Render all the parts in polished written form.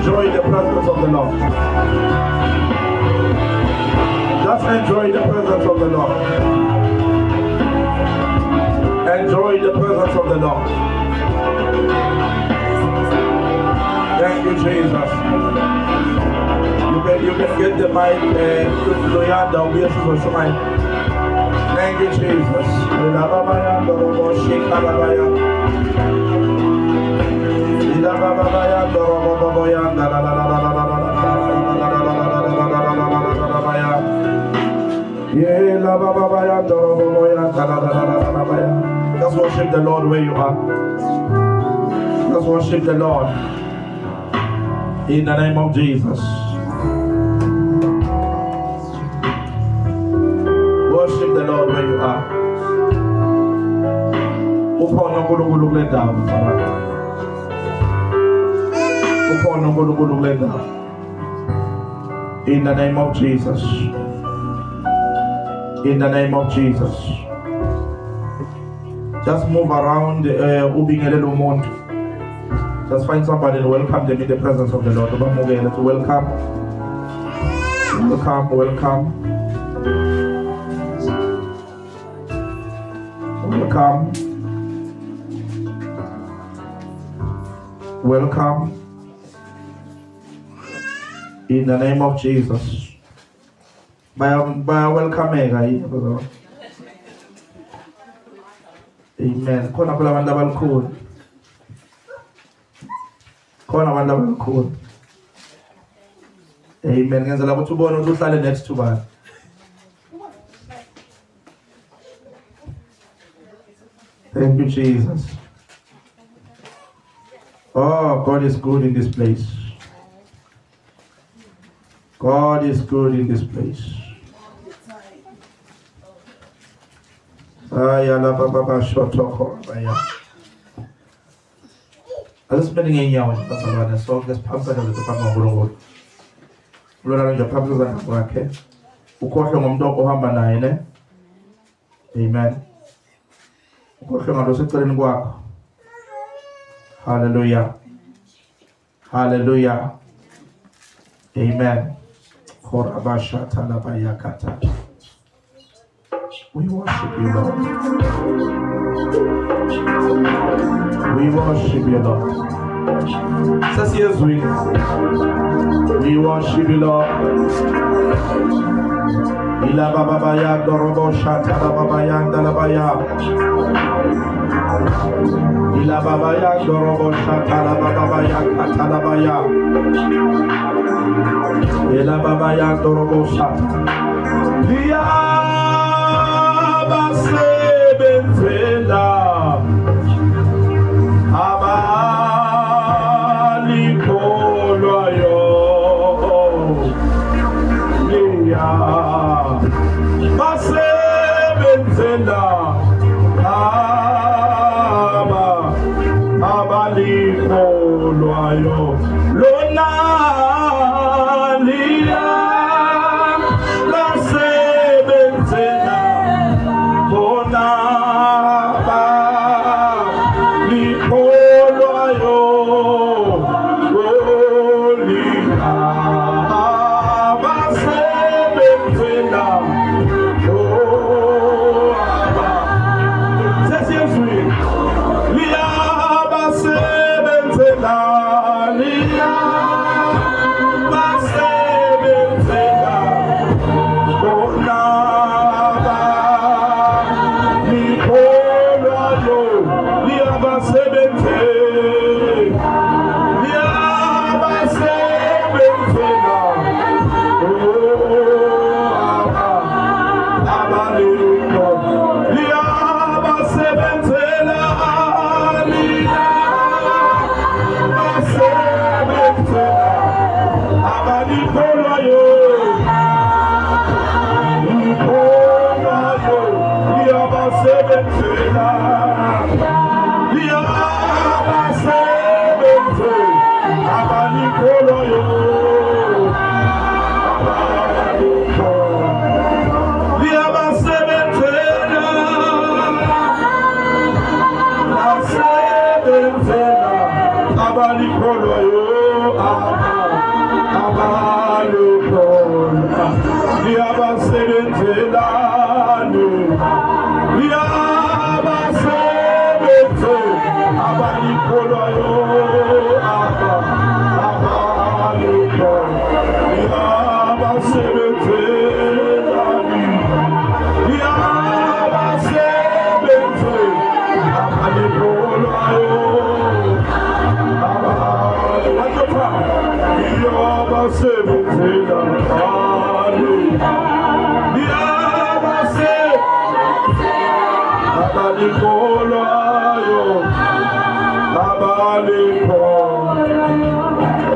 enjoy the presence of the Lord. Just enjoy the presence of the Lord. Enjoy the presence of the Lord. Thank you, Jesus. You can get the mic to Yanda. Thank you, Jesus. Just worship the Lord where you are. Just worship the Lord. In the name of Jesus. Worship the Lord where you are. In the name of Jesus. In the name of Jesus. Just move around. Just find somebody and welcome them in the presence of the Lord. Welcome. Welcome. Welcome. Welcome. Welcome. In the name of Jesus. Welcome. Amen. Kona pala wanda balkon. Kona wanda balkon. Amen. Ngenzela ukuthi ubone ukuthi uhlale next to bani. Thank you, Jesus. Oh, God is good in this place. God is good in this place. Alas mening yaw pasalanan so gas pampa na ito pamahulog. Wala na yung pampa sa nakake. Ukosho ngomdo ohamba na ine. Amen. Ukosho ngado sa turin gwako. Hallelujah. Hallelujah. Amen. Korabasha talabayakata. We worship you, Lord. We worship you, Lord. Says yes, we worship you, Lord. Ila baba ya dorobo shata la baba ya dalabaya. Ila baba ya dorobo shata la baba ya katalabaya. Ila baba ya dorobo shata. Dia basebenzela.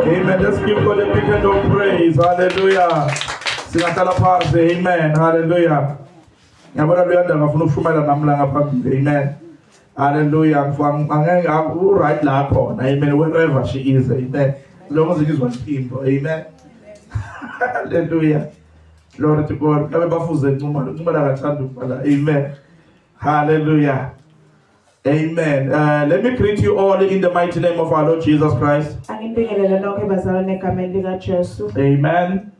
Amen. Let's give God a big hand of praise. Hallelujah. Singatala phansi. Amen. Hallelujah. Ngiyabona luyanda ngafuna ukushumela namhlanje phambili. Amen. Hallelujah. Ngifanga right la khona. Amen. Wherever she is. Amen. Long as it is one team. Amen. Hallelujah. Glory to God. Amen. Hallelujah. Amen. Let me greet you all in the mighty name of our Lord Jesus Christ. Amen.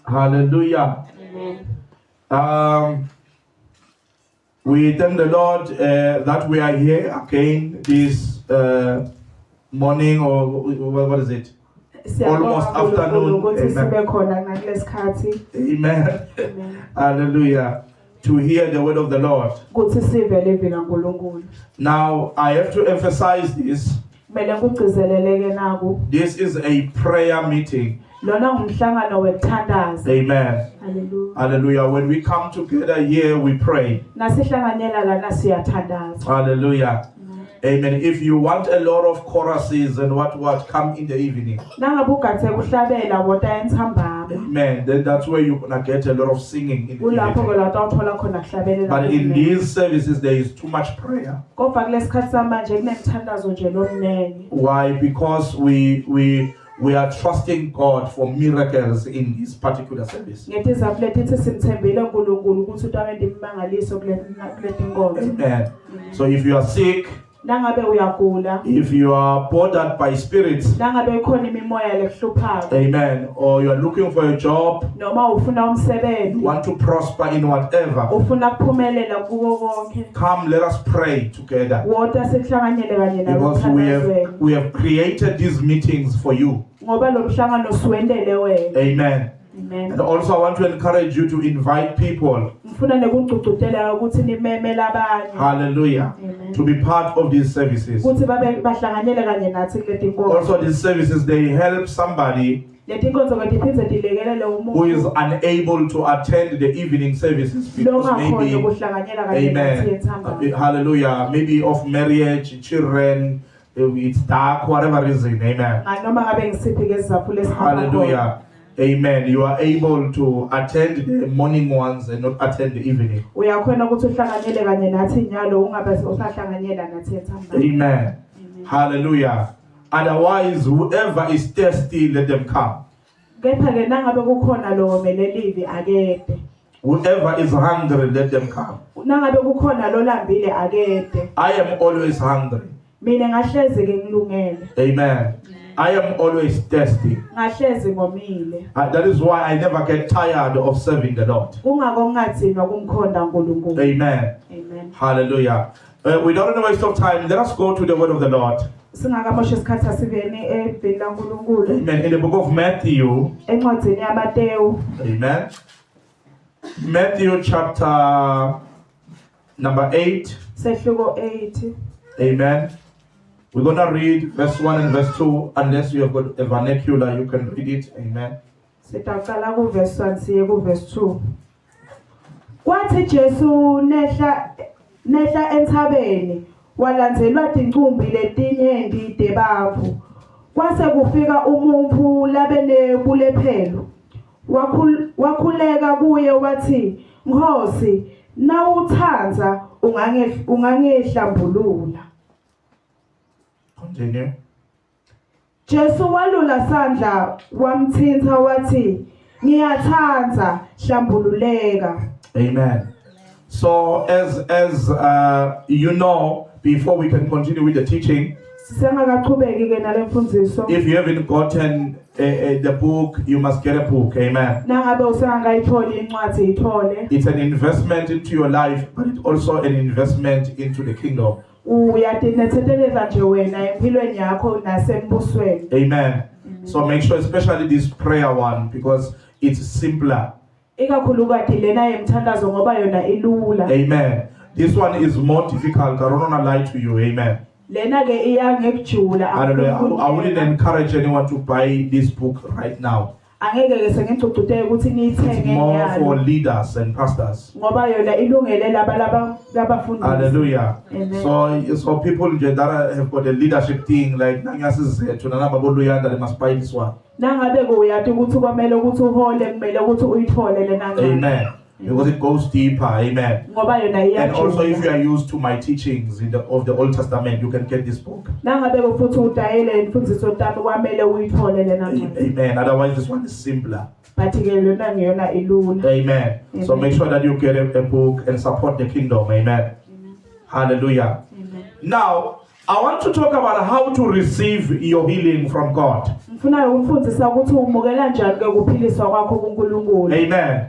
Hallelujah. Amen. We thank the Lord that we are here again this morning, or what is it? Almost afternoon. Amen. Amen. Hallelujah. To hear the word of the Lord. Now, I have to emphasize this. This is a prayer meeting. Amen. Hallelujah. Hallelujah. When we come together here, we pray. Hallelujah. Amen. If you want a lot of choruses and what come in the evening. Amen. Then that's where you're gonna get a lot of singing in the evening. But in these services there is too much prayer. Why? Because we are trusting God for miracles in this particular service. Amen. So if you are sick, if you are bothered by spirits, amen, or you are looking for a job, you want to prosper in whatever, come, let us pray together, because we have created these meetings for you. Amen. Amen. And also I want to encourage you to invite people. Hallelujah. Amen. To be part of these services. Also these services, they help somebody who is unable to attend the evening services because maybe, amen, hallelujah, maybe of marriage, children, it's dark, whatever reason, amen. Hallelujah. Amen. You are able to attend the morning ones and not attend the evening. Amen. Hallelujah. Otherwise, whoever is thirsty, let them come. Whoever is hungry, let them come. I am always hungry. Amen. I am always thirsty. That is why I never get tired of serving the Lord. Amen. Amen. Hallelujah. We don't waste of time. Let us go to the word of the Lord. Amen. In the book of Matthew. Amen. Matthew chapter number 8. Amen. We're going to read verse 1 and verse 2. Unless you have got a vernacular, you can read it. Amen. Kwathi Jesu nehla enthabeni walandzelwa tinkumbi letinye ndide bantfu. Kwase kufika umuntu labene bulephelo. Wakhuleka kuye wathi, Nkosi, nawuthandza ungangehlambulula. Continue. Jesu walula sandla wamthinta wathi, Ngiyathandza, hlambululeka. Amen. So as you know, before we can continue with the teaching, Sisengakaqhubeki ke nale mfundiso. If you haven't gotten the book, you must get a book. Amen. Nangabe usengakayitholi incwadi ithole. It's an investment into your life, but it's also an investment into the kingdom. Uyatinetheleza nje wena empilweni yakho nasembusweni. Amen. So make sure, especially this prayer one, because it's simpler. Ikakhulukazi lena yemthandazo ngoba yona ilula. Amen. This one is more difficult. I don't want to lie to you. Amen. Lena ke iya ngekujula. Hallelujah. I wouldn't encourage anyone to buy this book right now. Angeke ke sengicugcuthe ukuthi niyithenge More nyalo. for leaders and pastors. Ngoba yona ilungele labafundisi. Hallelujah. Amen. So people that have got a leadership thing like nangyasizethu nanababoloyanda, they must buy this one. Nangabe ke uyathi ukuthi kwamele ukuthi uhole kumele ukuthi uyithole lena ngane. Amen. Because it goes deeper. Amen. Ngoba yona And also, if you iyajula. are used to my teachings of the Old Testament, you can get this book. Nangabe ke futhi udayele imfundiso tami kwamele uyithole lena ngane. Amen. Otherwise, this one is simpler. But ke lona ngiyona ilula. Amen. So Amen. make sure that you get a book and support the kingdom. Amen. Amen. Hallelujah. Amen. Now, I want to talk about how to receive your healing from God. Ngifuna ukufundisa ukuthi umukela njani ke kuphiliswa kwakho kuNkulunkulu. Amen.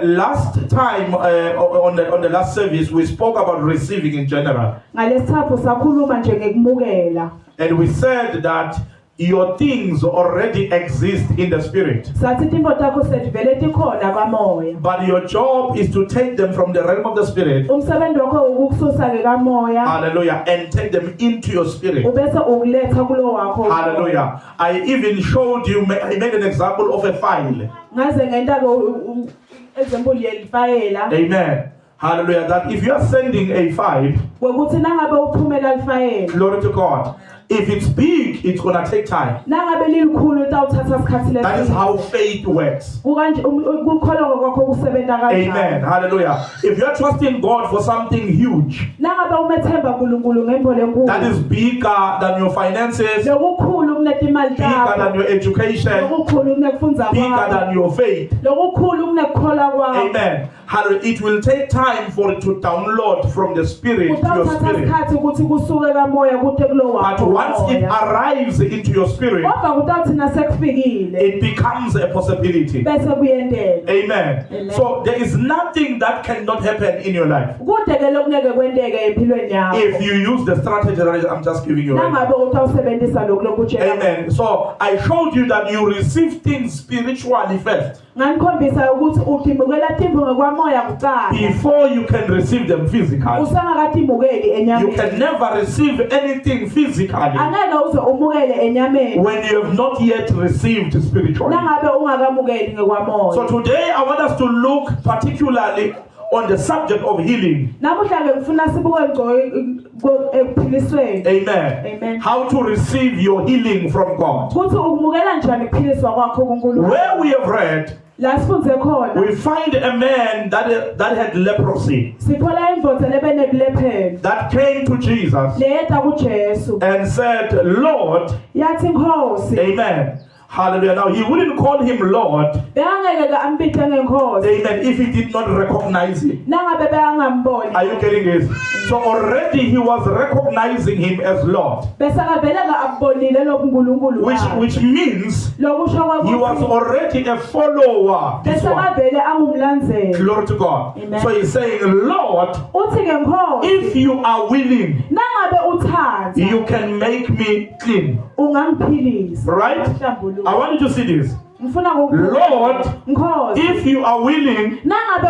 Last time on the last service, we spoke about receiving in general. Ngalesithathu sakhuluma nje ngekumukela. And we said that your things already exist in the spirit. Sathi timbo takho sedivele tikhona kamoya. But your job is to take them from the realm of the spirit. Umsebenzi wakho ukukususa ke kamoya. Hallelujah. And take them into your spirit. Ubese ukuletha kulo wakho. Hallelujah. I even showed you, I made an example of a file. Ngaze ngenta ke example yelifayela. Amen. Hallelujah. That if you are sending a file, Ukuthi nangabe uphumela lifayela. glory to God. If it's big, it's going to take time. Nangabe lilikhulu utawuthatha isikhathi leside. That is how faith works. Ukanje ukukholwa kwakho kusebenta kanjani. Amen. Hallelujah. If you are trusting God for something huge, Nangabe umethemba uNkulunkulu ngembole enkulu. that is bigger than your finances, Lokukhulu kunetimali bigger takho. than your education, Lokukhulu kunekufundza bigger kwakho. than your faith. Lokukhulu kunekukholwa kwakho. Amen. Hallelujah. It will take time for it to download from the spirit to your Utawuthatha spirit. isikhathi ukuthi kusuke kamoya kude kulo But wakho. once it arrives into your spirit, Kodwa kutawuthi nasekufikile it becomes a possibility. bese kuyenteka. Amen. Amen. So there is nothing that cannot happen in your life Kude ke lokungeke kwenteke empilweni yakho. if you use the strategy that I'm just giving you right now. Nangabe utawusebenzisa lokho lokutshela. Amen. So I showed you that you receive things spiritually first Nganikhombisa ukuthi utimukela timbu ngekwamoya kuqala. before you can receive them physically. Usangakatimukeli You enyameni. can never receive anything physically Angeke uze umukele enyameni. when you have not yet received spiritually. Nangabe ungakamukeli ngekwamoya. So today I want us to look particularly on the subject of healing. Namuhla ke ngifuna sibuke ekuphilisweni. Amen. Amen. How to receive your healing from God. Kuthi ukumukela njani ukuphiliswa kwakho kuNkulunkulu. Where we have read, La sifunze khona. we find a man that had leprosy Sithola indoda lebenebulephero. that came to Jesus Leyeta kuJesu. and said, Lord, Yathi Nkosi. amen. Hallelujah. Now he wouldn't call him Lord, Bengeke ke ambithe ngenkosi. amen, if he did not recognize him. Nangabe bengamboni. Are you getting this? So already he was recognizing him as Lord, Bese kavele ke akubonile lokuNkulunkulu. which means lokusho he was kwakuthi already a follower. This bese one. kavele angumlandzeli. Glory to God. Amen. So he's saying, Lord, Uthi ke Nkosi. if you are willing, Nangabe uthanda. you can make me clean. Ungangiphilisa. Right? I want you to see this. Ngifuna Lord, Nkosi. if you are willing, Nangabe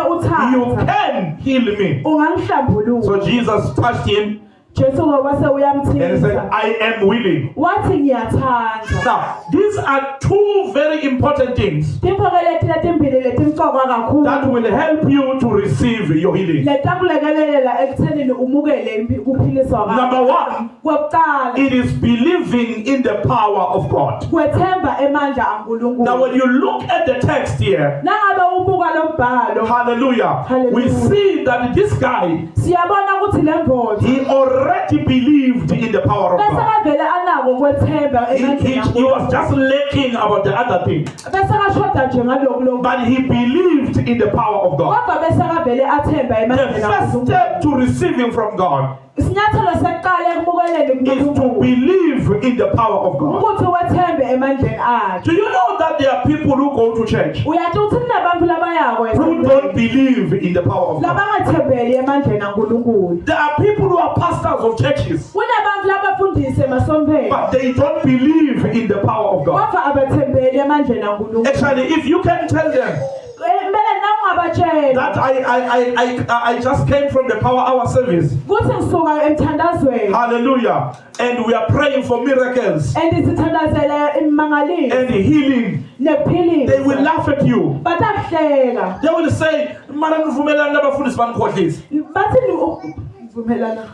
you uthanda. can heal me. Ungangihlambulula. So Jesus touched him Jesu ngoba and uyamthisa. said, I am willing. Wathi ngiyathanda. Now, these are two very important things Timphoke leti letimbili letimqoka kakhulu. that will help you to receive your healing. Letakulekelela ekuthenini umukele kuphiliswa kwakho. Number one, Kokuqala, it is believing in the power of God. kwethemba emandla aNkulunkulu. Now, when you look at the text here, Nangabe ubuka lo mbhalo, hallelujah, we Hallelujah. see that this guy, siyabona ukuthi le ndoda he already believed in the power of bese God. kavele anako kwethemba emandleni He was kaNkulunkulu. just lacking about the other thing. bese akashoda nje ngalokho But he believed in the power of God. kodwa bese akavele athemba The emandleni first kaNkulunkulu. step to receiving from God Isinyathelo sokuqala ekubukeleni is to kuNkulunkulu believe in the power of God. ukuthi wethembe emandleni akhe. Do you know that there are people who go to church Uyathi ukuthi kunabantu labayako who don't believe in the power of God? labangathembeli emandleni kaNkulunkulu. There are people who are pastors of churches, Kunabantu labafundisi emasontweni but they don't believe in the power of God. kodwa abathembeli emandleni kaNkulunkulu. Actually, if you can tell them Kumele nangabatshela that I just came from the power hour service, ukuthi ngisuka emthandazweni hallelujah, and we are praying for miracles and sithandazele imangaliso and healing, nephilisi. they will laugh at you. Batahleka They will say, "Mara nivumelana nabafundisi banikhohlisa." bathi vumelana.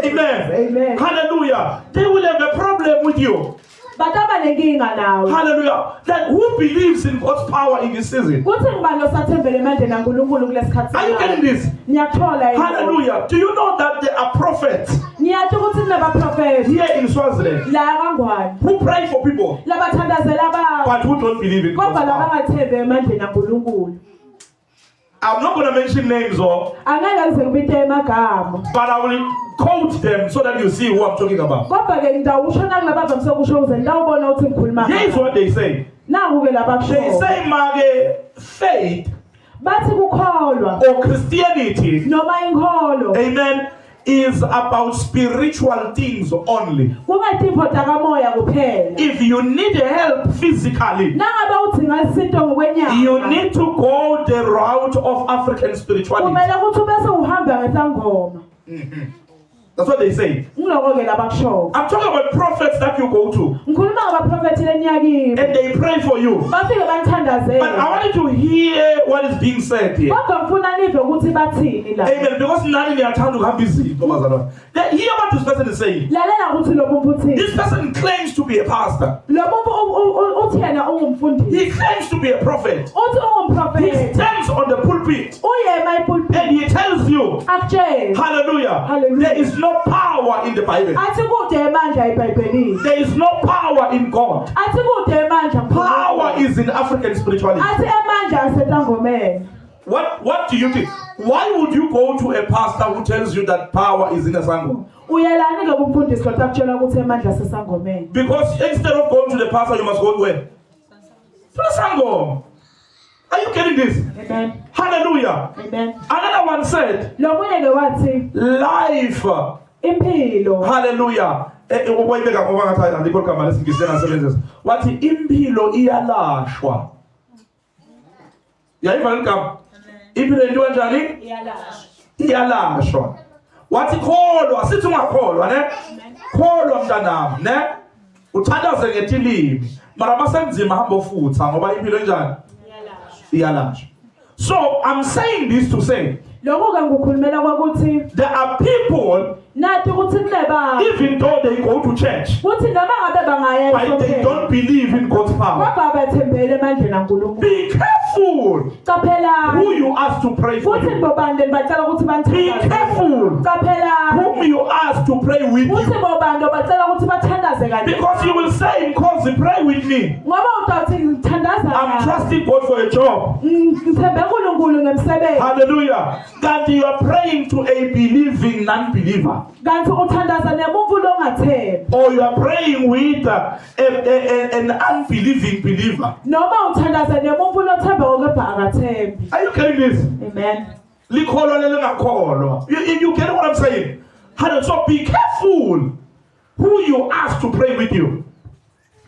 Amen. Amen. Hallelujah. They will have a problem with you. Bataba nenkinga nawe. Hallelujah. Then who believes in God's power in this season? Kuthi ngibani osathembele emandleni kaNkulunkulu kulesikhathi. Are you getting this? Ngiyathola yini? Hallelujah. Do you know that there are prophets Ngiyathi ukuthi kunabaprofeti here in Swaziland la kaNgwane who pray for people labathandazela abantu but who don't believe in God's kodwa power? labangathembe emandleni kaNkulunkulu. I'm not going to mention names, Angeke ngize ngibite emagama. but I will quote them so that you see who I'm talking about. Kodwa ke ngidawusho nangilabavamise ukusho ukuze ndawubona ukuthi ngikhuluma Here is what they say. naku ke They labakusho. say, "Mage, faith Bathi kukholwa or Christianity, noma inkolo amen, is about spiritual things only. kungayitifo takamoya kuphela. If you need help physically, Nangabe udzinga isinto ngokwenyama. you need to go the route of African spirituality." Kumele ukuthi bese uhamba ngesangoma. That's what they say. Ngiloko ke labakusho. I'm talking about prophets that you go to Ngikhuluma ngabaprofeti lenyakini. and they pray for you. Bafike But I banithandazele. want you to hear what is being said here. Kodwa ngifuna nive ukuthi bathini la. Amen. Because none in time to have busy. Then hear what this person is saying. Lalela ukuthi lo muntu uthini. This person claims to be a pastor. Lo muntu uthi yena ungumfundisi. He claims to be a prophet. Uthi He ungumprofeti. stands on the pulpit Uye emayiphulpit. and he tells you, Akutshela. hallelujah, Hallelujah. there is no power in the Bible. Athi kude emandla eBhayibhelini. There is no power in God. Athi kude emandla. Power is in African spirituality. Athi emandla asetangomeni. What do you think? Why would you go to a pastor who tells you that power is in a sangoma? Uyelani lo kumfundisi kodwa akutshela ukuthi emandla asesangomeni. Because instead of going to the pastor, you must go where? To the sangoma. Are you getting this? Amen. Hallelujah. Amen. Another one said, Lo munye ke wathi life. impilo. Hallelujah. Ubuyibeka ngoba ngathi andikho igama lesingisi engasebenzisa. Wathi impilo iyalashwa. Yayiva igama. Impilo yenziwa njani? Iyalashwa. Wathi kholwa, sithi ungakholwa, ne? Kholwa mntanami, ne? Uthandaze ngetilimi. Mara masenzima hamba ofutha ngoba impilo enjani? Iyalashwa. So I'm saying this to say Lokho ke ngikukhulumela kwakuthi there are people, nathi ukuthi kuneba even though they go to church, kuthi noma ngabe bangaya but they don't believe in God's power. kodwa abathembele emandleni kaNkulunkulu. Be careful Qaphela who you ask to pray for futhi you. ngibobande bacela ukuthi Be banithandaze. careful Qaphela whom you ask to pray with futhi you. bobande bacela ukuthi bathandaze kanje. Because you will say, because pray with me. Ngoba uthi ngithandaza. I'm trusting God for a job. Ngithembe uNkulunkulu ngemsebenzi. Hallelujah. That you are praying to a believing non-believer. Kanti uthandaza nemuntu longathembi. Or you are praying with an unbelieving believer. Noma uthandaza nemuntu lothemba kodwa akathembi. Are you getting this? Amen. Likholwa lelingakholwa. You get what I'm saying? So be careful who you ask to pray with you.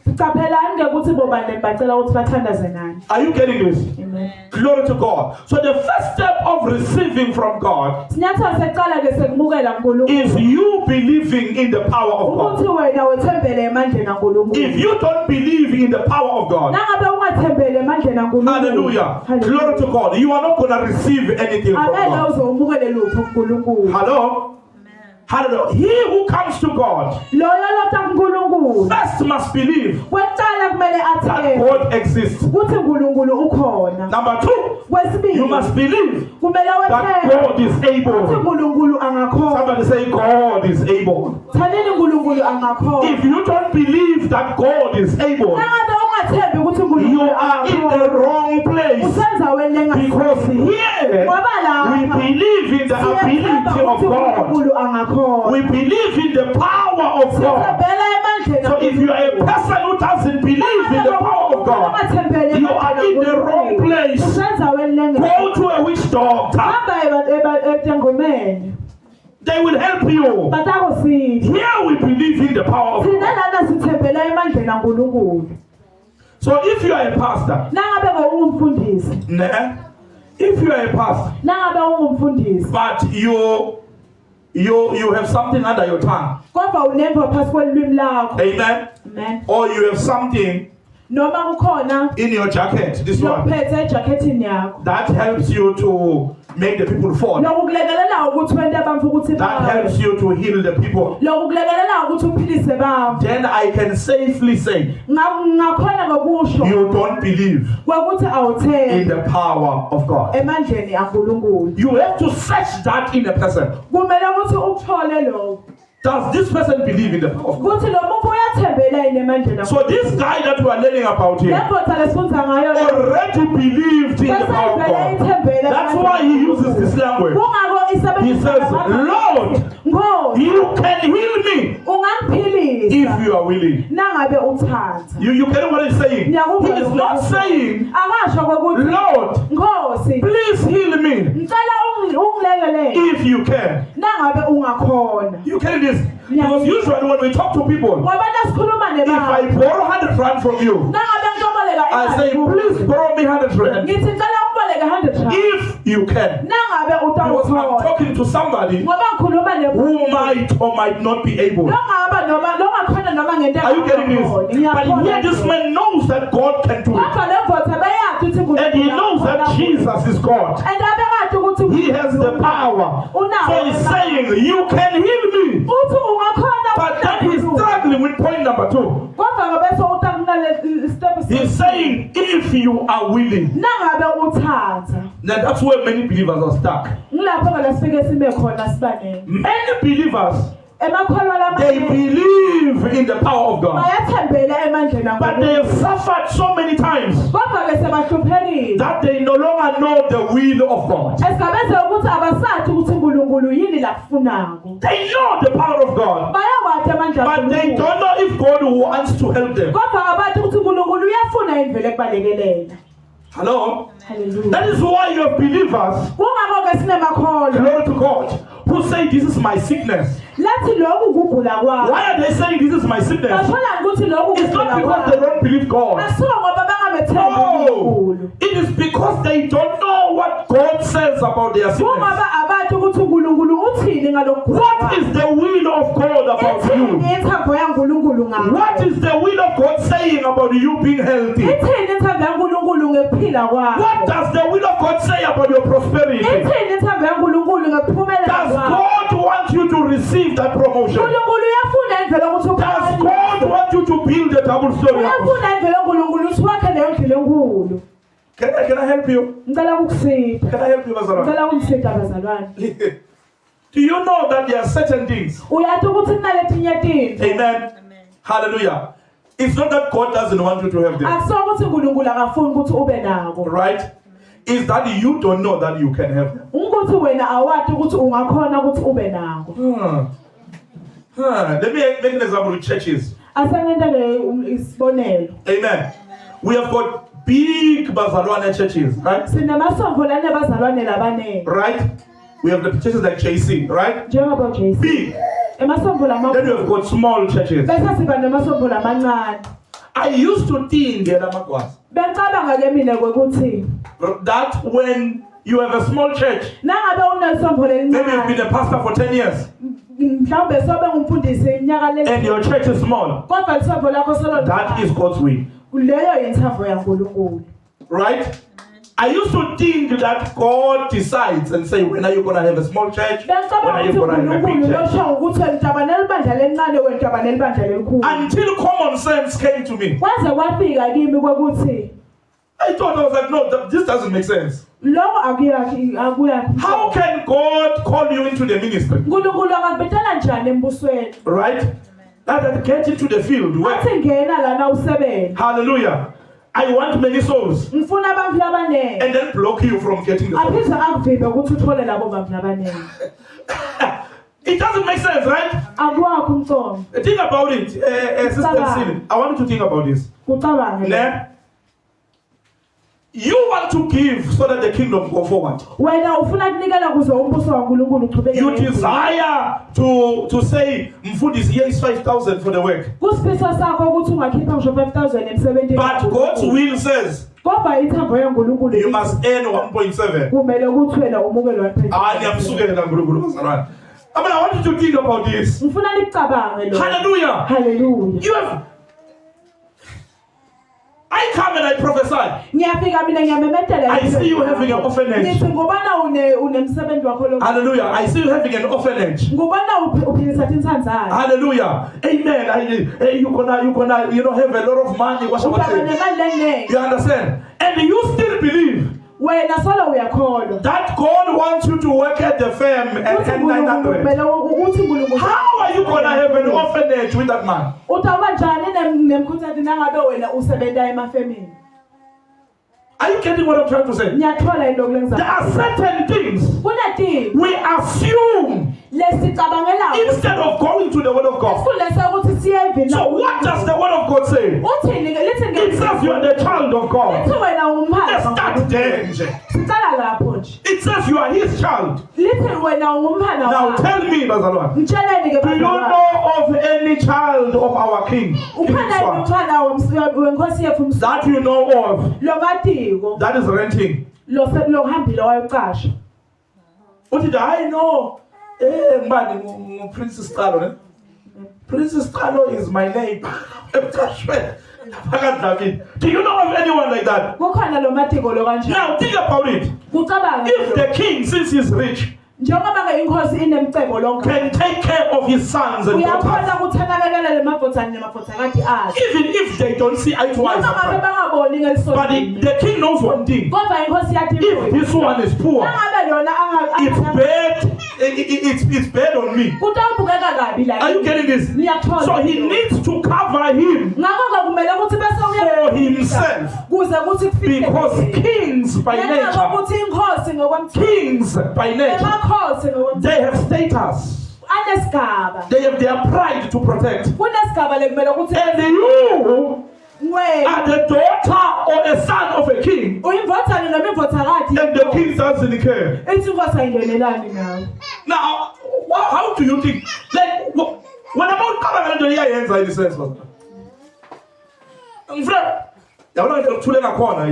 Qaphelani ngekuthi bobande bacela ukuthi bathandaze nani. Are you getting this? Amen. Glory to God. So the first step of receiving from God Sinyathelo seqala ke sekumukela uNkulunkulu. is you believing in the power of God. Ukuthi wena wethembele emandleni kaNkulunkulu. If you don't believe in the power of God, Nangabe ungathembele emandleni kaNkulunkulu. hallelujah, glory to God, you are not going to receive anything from Angeke God. uzomukele lutho kuNkulunkulu. Hello? Hallelujah. He who comes to God Loyo lotha kuNkulunkulu. first must believe Kwecala kumele that athembe God exists. ukuthi uNkulunkulu ukhona. Number two, Kwesibili you must believe kumele that wethembe God is ukuthi able. uNkulunkulu angakhona. Somebody say, God is able. Thanini uNkulunkulu angakhona. If you don't believe that God is able, Nangabe are in the wrong place. Because here we believe in the ability of God. We believe in the power of God. So if you are a person who doesn't believe in the power of God, you are in the wrong place. Go to a witch doctor. They will help you. Here we believe in the power of God. So if you are a pastor, if you are a pastor, but you have something under your tongue, amen, or you have something in your jacket, this one, that helps you to make the people fall. That helps you to heal the people. Then I can safely say you don't believe in the power of God. You have to search that in a person. Does this person believe in the power of God? So this guy that we are learning about here already believed in the power of God. That's why he uses this language. He says, Lord, you can heal me if you are willing. You get what he's saying? He is not saying, Lord, please heal me if you can. You get this? Because usually when we talk to people, if I borrow 100 rand from you, I say, please borrow me 100 rand if you can. Because I'm talking to somebody who might or might not be able. Are you getting this? But here this man knows that God can do it. And he knows that Jesus is God. He has the power. So he's saying, you can heal me. But then he's struggling with point number 2. He's saying, if you are willing. Now that's where many believers are stuck. Many believers, they believe in the power of God, but they have suffered so many times that they no longer know the will of God. They know the power of God, but they don't know if God wants to help them. Hello? Hallelujah. That is why you have believers, glory to God, who say this is my sickness. Why are they saying this is my sickness? It's not because they don't believe God. No, it is because they don't know what God says about their sickness. What is the will of God about you? What is the will of God saying about you being healthy? What does the will of God say about your prosperity? Does God want you to receive that promotion? Does God want you to build a double story house? Can I help you? Can I help you, Bazalwane? Do you know that there are certain things? Amen. Amen. Hallelujah. It's not that God doesn't want you to have them. Right? It's that you don't know that you can have them. Let me make an example with churches. Amen. We have got big Bazalwane churches, right? Right? We have the churches like JC, right? Big. Then we have got small churches. I used to think that when you have a small church, maybe you've been a pastor for 10 years, and your church is small, that is God's will. Right? I used to think that God decides and say, when are you going to have a small church? When are you going to have a big church? Until common sense came to me. I thought, I was like, no, this doesn't make sense. How can God call you into the ministry? Right? Get into the field. Hallelujah. I want many souls. ngifuna abantu abaningi And then block you from getting the souls. aphinde akuvibe ukuthi uthole labo bantu abaningi It doesn't make sense, right? akwakho umthomo Think about it, Sister Celine. I want you to think about this. kucabange Ne? You want to give so that the kingdom go forward. wena ufuna kunikela kuze umbuso kaNkulunkulu uqhubeke You desire to say, Mfundisi, here is 5,000 for the work. kusifiso sakho ukuthi ungakhipha ngisho 5,000 emsebenzini But God's will says kodwa ithambo yaNkulunkulu you must earn 1.7. kumele ukuthi wena umukele Niyamsukela uNkulunkulu bazalwane. I mean, I want you to think about this. ngifuna nikucabange lo Hallelujah. hallelujah You have. I come and I prophesy. ngiyafika mina ngiyamemetela I see you having an orphanage. ngithi ngubona unemsebenzi wakho lo Hallelujah. I see you having an orphanage. ngubona uphilisa tinhlanzana Hallelujah. Amen. You gonna have a lot of money. What shall I utaba say? nemali leningi You understand? And you still believe wena solo uyakholwa that God wants you to work at the firm and ukuthi earn uNkulunkulu 900. kumele ukuthi uNkulunkulu How are you gonna have an orphanage with that man? utaba njani nemkhuthathi nangabe wena usebenta emafemini Are you getting what I'm trying to say? ngiyathola into kulenza There are certain things kunetinto we assume lesicabangelayo instead of going to the Word of God. esikhulesa ukuthi siyevina So what does the Word of God say? uthini lithi It says you are the child of God. lithi wena Let's umphana start there. nje. sicala lapho nje It says you are His child. lithi wena umphana Now wakhe tell me, bazalwane, mtsheleni ke do you know of any child of our King? uphana umphana wenkosi yethu That you know of, lo matiko that is renting. lo hambile wayocasha Uthi I know. Ngibani Princess Qalo, ne? Princess Qalo is my neighbor. Do you know of anyone like that? kukhona lo matiko lo kanjani Now think about it. kucabange If the king, since he's rich, njengoba ke inkosi inemcebo lonke can take care of his sons and daughters, uyakhona ukuthi anakekele lemadoda nemadodzakazi akhe even if they don't see eye to eye noma ngabe sometimes. bangaboni But ngelisonto the king knows one thing. kodwa inkosi yathi If this one is poor, angabe yona it's bad. It's bad on me. kutawubukeka kabi la Are you getting this? ngiyathola So he needs to cover him ngakho ke kumele ukuthi bese for himself, kuze kuthi because kings by nature, ukuthi inkosi ngokwamthetho kings by nature, emakhosi ngokwamthetho they have status. anesigaba They have their pride to protect. kunesigaba lekumele ukuthi And you wena are the daughter or a son of a king, uyimvothane noma imvothakazi and the king doesn't care. ithi inkosi ayingenelani nawe Now, how do you think? Like, when I'm out coming into the year, in the sense,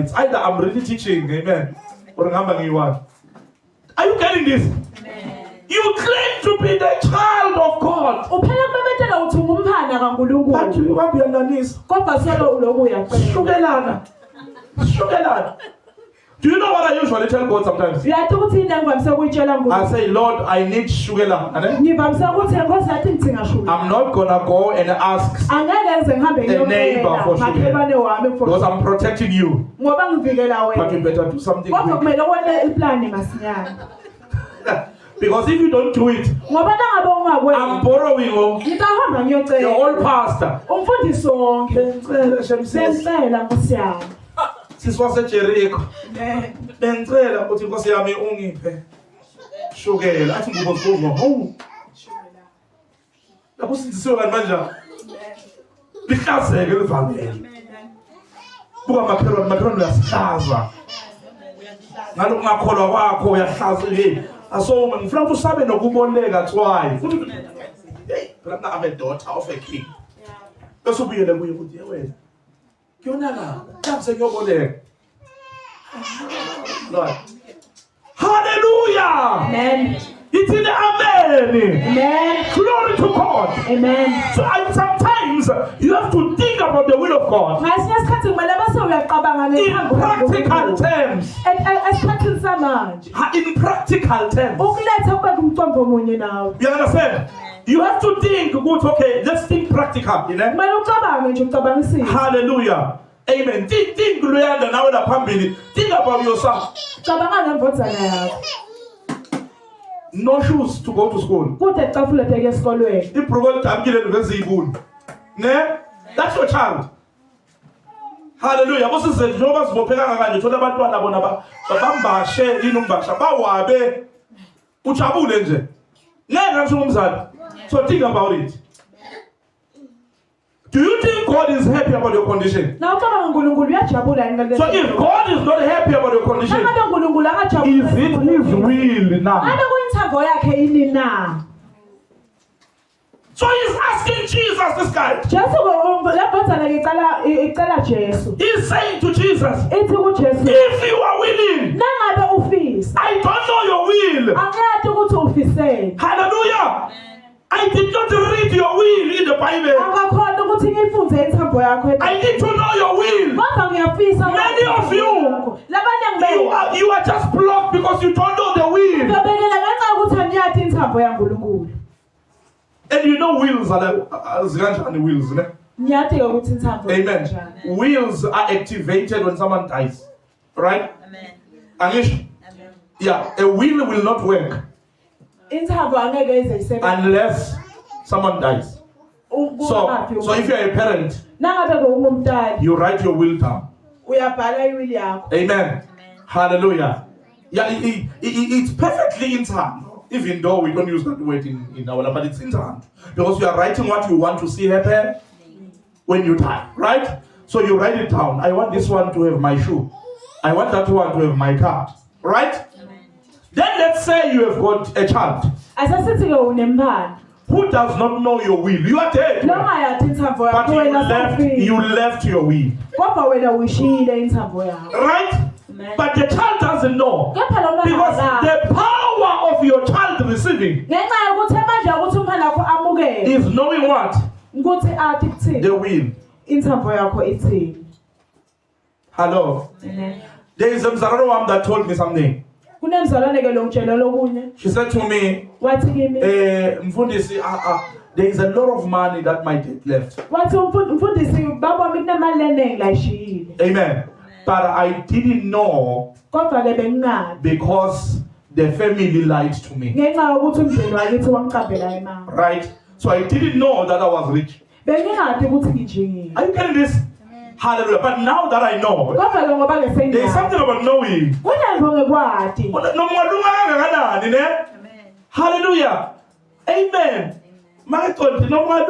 it's either I'm really teaching, amen, or are you getting this? You claim to be the child of God, uphela kumemetela uthi ungumphana but kaNkulunkulu you want to be underneath. kodwa solo uloku uyacela Sugarlana. Do you know what I usually tell God sometimes? uyathi ukuthi into engivamise ukuyitshela I Nkulunkulu say, Lord, I need sugarlana. ngivamise ukuthi inkosi yathi ngithinga shula I'm not gonna go and ask angeke ngize ngihambe neighbor for sugar. makhelwane wami because I'm protecting you. ngoba ngivikela But you wena better do something kodwa quick. kumele wena iplani masinyane Because if you don't do it, ngoba nangabe I'm ungakwenzi borrowing ngitahamba the ngiyocela old pastor. umfundisi wonke sengicela nkosi yami Siswase Jericho. Bengicela ukuthi Nkosi yami ungiphe shukela. Athi ngubozibuzwa. Hawu. Lapho sindisiwe kanti manje. Lihlazeke livangeli. Buka makhelwane uyasihlaza. Ngalokho ngakholwa kwakho uyahlaza ke. Asoma ngifuna ukuthi usabe nokuboleka twice. Hey, phela I'm a daughter of a king. Bese ubuyele kuye ukuthi wena. Kuyonaka. Mhlawumbe ngiyoboleka. Lord. Hallelujah. amen It's in the amen. amen Glory to God. amen So sometimes you have to think about the will of God ngasinye isikhathi kumele bese uyaqabanga in ngehambo practical terms. esikhathini samanje In practical terms. ukuletha kube kumcombo munye nawe You understand? You have to think, good, okay, let's think practical. You know? kumele ucabange nje ucabangisise Hallelujah. Amen. Think Luyanda now the family. Think about yourself. cabanga ngemvodzana yakho No shoes to go to school. kude ecafule bheke esikolweni If That's your child. Hallelujah. Bosizethu njengoba sibopheka kanje uthola abantwana bona bambashe yini umbasha bawabe ujabule nje. Ngeke ngisho umzali. So think about it. Do you think God is happy about your condition? So if God is not happy about your condition, is it His will now? So he's asking Jesus, this guy. He's saying to Jesus, if you are willing, I don't know your will. Hallelujah. I did not read your will in the Bible. I need to know your will. Many of you are just blocked because you don't know the will. And you know wills are like wheels, amen. Wills are activated when someone dies, right? Amen. Anish? Yeah, a will not work unless someone dies. So if you are a parent, you write your will down. Amen. Hallelujah. Yeah, it's perfectly in time. Even though we don't use that word in our language, but it's in time. Because you are writing what you want to see happen when you die, right? So you write it down. I want this one to have my shoe. I want that one to have my car, right? Then let's say you have got a child who does not know your will. You are dead. But you left your will. Right? But the child doesn't know. Because the power of your child receiving is knowing what? The will. Hello? There is a Mzararo that told me something. She said to me, Mfundisi, there is a lot of money that my dad left. Amen. But I didn't know because the family lied to me. Right? So I didn't know that I was rich. Are you getting this? Hallelujah. But now that I know, there is something about knowing. Hallelujah. Amen. My God, no more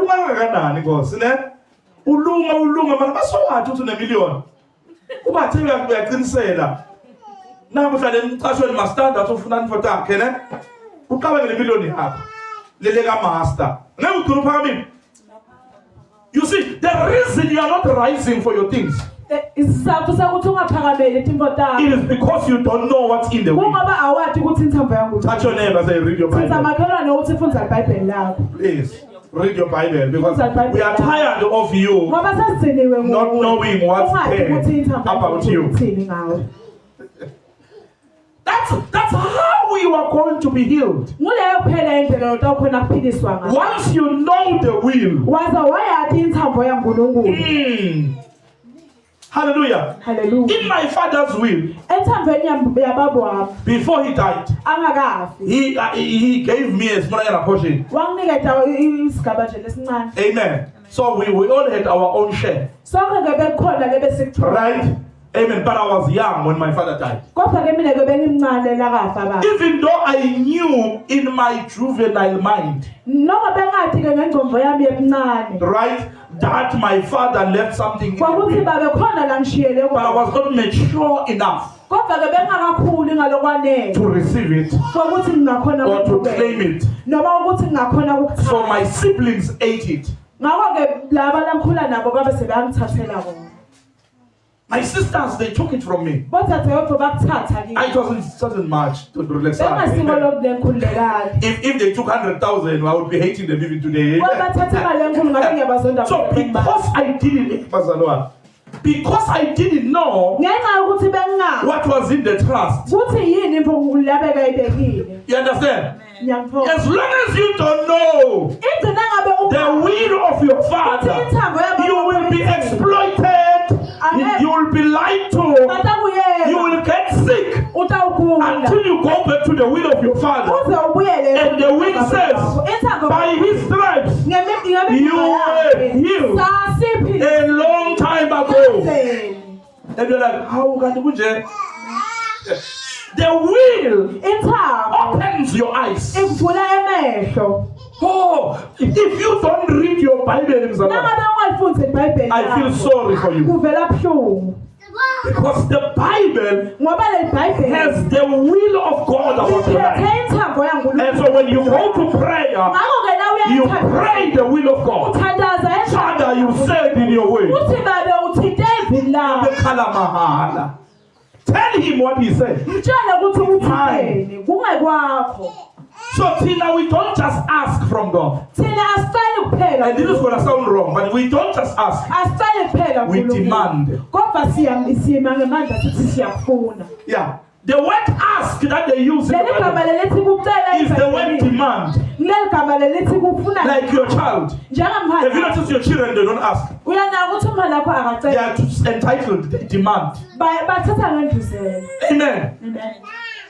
million. Ubatheka kuyaqinisela. Namuhla lemqashweni master that ufuna for takhe ne. Uqabeke le-million yakho. Lele ka master. Ngeke ugcina uphakamile. You see, the reason you are not rising for your things, it is because you don't know what's in the will. Touch your neighbor and say, read your Bible. Please, read your Bible, because we are tired of you not knowing what's there about you. That's how you are going to be healed. Once you know the will. Hallelujah. Hallelujah. In my father's will, before he died, he gave me a smaller portion. Amen. So we all had our own share. Right? Amen. But I was young when my father died. Even though I knew in my juvenile mind, right, that my father left something in me, but I was not mature enough to receive it or to claim it. So my siblings ate it. My sisters, they took it from me. I wasn't much to relax. If they took 100,000, I would be hating them even today. So because I didn't know what was in the trust. You understand? As long as you don't know the will of your father, you will be exploited. You will be lied to. You will get sick until you go back to the will of your father. And the will says, by his stripes, you were healed a long time ago. And you're like, how can you do? The will intamo opens your eyes. ivula emehlo. Oh, if you don't read your Bible, Nangabe ungalifunde iBhayibheli I feel sorry for you. kuvela buhlungu. Because the Bible Ngoba le Bible has the will of God about your life. iphethe intamo yaNkulunkulu. And so when you go to prayer, Ngakho ke nawe you pray the will of God. uthandaza Father, you said in your way. uthi babe uthi David la. Tell him what he said. Mtshela ukuthi uthini kungekwakho. So Tina, we don't just ask from God. Thina asicela kuphela. And this is going to sound wrong, but we don't just ask. Asicela kuphela We demand. Kodwa siyama ngamandla sithi siyafuna. Yeah. The word ask that they use in the Leli gama Bible lelithi kucela is the word demand. Leli gama lelithi kufuna. Like your child. Njengamhana. Have you noticed your children, they don't ask? Uyanaka ukuthi umhana wakho They akacela. are entitled, they demand. Bathatha ngendluzelo. Amen. Amen.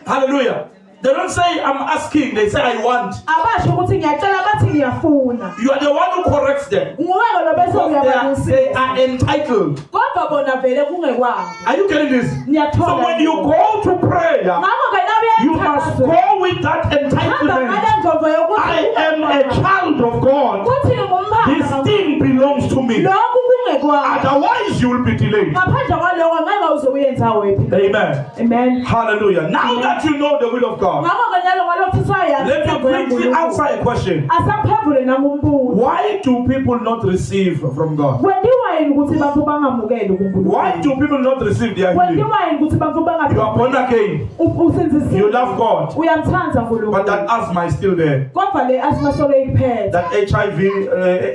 Hallelujah. They don't say, I'm asking, they say, I want. Abasho ukuthi ngiyacela bathi ngiyafuna. You are the one who corrects them. Nguwe lo bese Because they uyabanisisa. are entitled. Kodwa bona vele kungekwabo. Are you getting this? Ngiyathola. So when you go to prayer, Ngakho ke nawe you must go with that hamba entitlement. ngale ndlovu yokuthi I am a child of God. kuthi ngumphana. This thing belongs to me. Lokhu kungekwabo. Otherwise, you will be delayed. Ngaphandle kwaloko ngeke uze uyenza wephi. Amen. Amen. Hallelujah. Now that you know the will of God, Ngakho ke nyalo ngalokho sisaya. let me quickly answer a question. Asaphendule nangumbuzo. Why do people not receive from God? Kwenziwa yini ukuthi bafuna bangamukele kuNkulunkulu? Why do people not receive their healing? Kwenziwa yini ukuthi bafuna You are born again. usinzisiwe. You love God. Uyamthanda uNkulunkulu. But that asthma is still there. Kodwa le asthma solo ikuphethe. That HIV,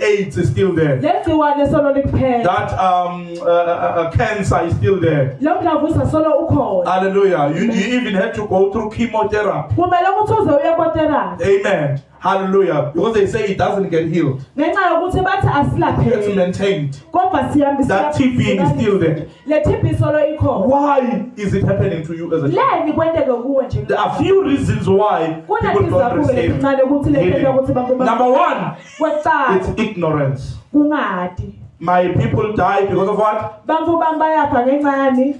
AIDS is still there. Legciwane solo likuphethe. That cancer is still there. Lo mdlavuza solo ukhona. Hallelujah. You even had to go through chemotherapy. Kumele ukuthi uze uye kotherapy. Amen. Hallelujah. Because they say it doesn't get healed. Ngenxa yokuthi bathi It's asilapheki. maintained. Kodwa siyambisa. That TB is still there. Le TB solo ikhona. Why is it happening to you as a child? Leni kwenteke kuwe nje. There are few reasons why people don't receive healing. Number one, Kwesithathu it's ignorance. kungadi. My people die because of what? Bantfu bami bayafa ngencane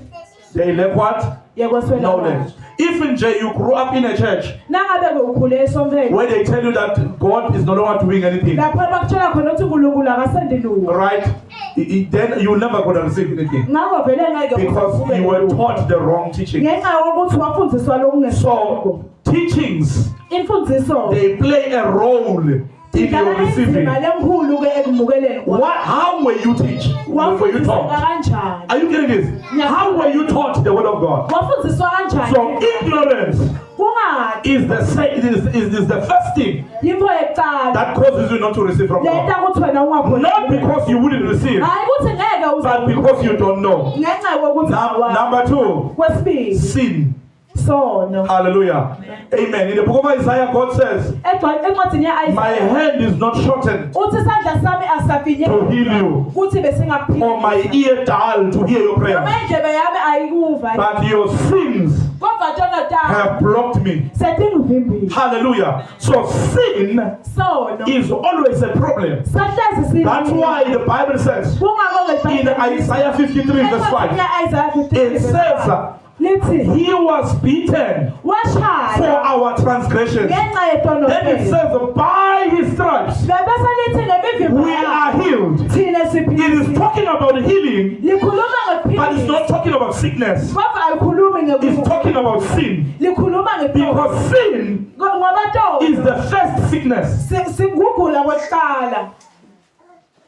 They lack what? yekweswela Knowledge. If in J you grew up in a church nangabe ukhule esonveni where they tell you that God is no longer doing anything, lapho bakutshela khona ukuthi uNkulunkulu akasendi lutho right? Then you're never going to receive anything ngakho vele ngeke because you were taught the wrong teaching. ngenxa yokuthi wafundiswa lokungesikho So teachings, imfundiso they play a role in your receiving. lenkulu ke ekumukeleni How were you teach? Were you taught? kanjani Are you getting this? How were you taught the word of God? wafundiswa kanjani So ignorance kungadi is the first thing yimvo yokuqala that causes you not to receive from lenta God. ukuthi wena ungakhona Not because you wouldn't receive, hayi ukuthi ngeke but because you don't know. ngenxa yokuthi Number two, kwesibili sin. sono Hallelujah. Amen. In the book of Isaiah, God says, encwadini my ya-Isaya hand is not shortened uthi isandla sami to asafinyeleli heal you, ukuthi or my ear dull to hear your prayers. noma indlebe yami ayikuva But your sins kodwa ntona tami have blocked me. setingivimbile Hallelujah. So sin sono is always a problem. sahlezi That's why the Bible says in Isaiah 53 verse 5, it says, lithi he was beaten for washaya our transgressions. ngenxa yesono Then it says, by his stripes bese lithi ngemivimbo we are healed. thina It siphilile is talking about healing, likhuluma but it's ngephilile not talking about sickness. kodwa alikhulumi It's ngekufa talking about sin. likhuluma ngephilile Because sin ngoba is the first sickness. singugula kwekuqala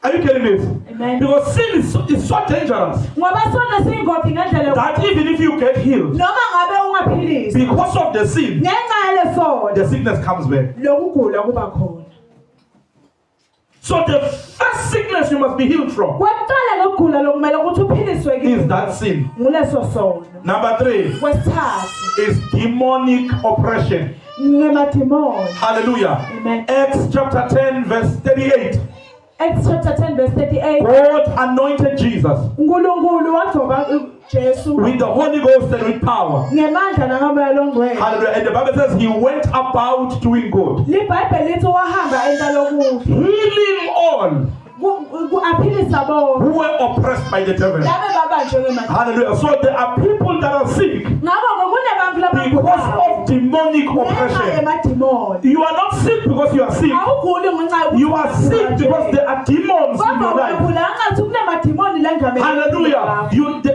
Are you getting this? Amen. Because sin is so dangerous ngoba sona siyingoti ngendlela that even if you get healed, noma ngabe ungaphilisi because of the sin, ngenxa yalesono the sickness comes back. lokugula kuba khona So the first sickness you must be healed from kwekuqala lokugula lokumele ukuthi uphiliswe is that sin. nguleso sono Number 3 kwesithathu is demonic oppression. ngemadimoni Hallelujah. Amen. Acts chapter 10 verse 38. Acts chapter 10 verse 38 God anointed Jesus uNkulunkulu wagcoba uJesu with the Holy Ghost and with power. ngemandla nangamoya longcwele Hallelujah. And the Bible says he went about doing good, libhayibheli lithi wahamba enta lokuhle healing all aphilisa bona who were oppressed by the devil. laba babanjwe ngemadimoni Hallelujah. So there are people that are sick ngakho kunabantu because labagulayo of demonic ngenxa oppression. yemadimoni You are not sick because you are sick. awuguli ngenxa You are sick because there are demons in your life. ugula ngathi kunemadimoni la ngamele Hallelujah.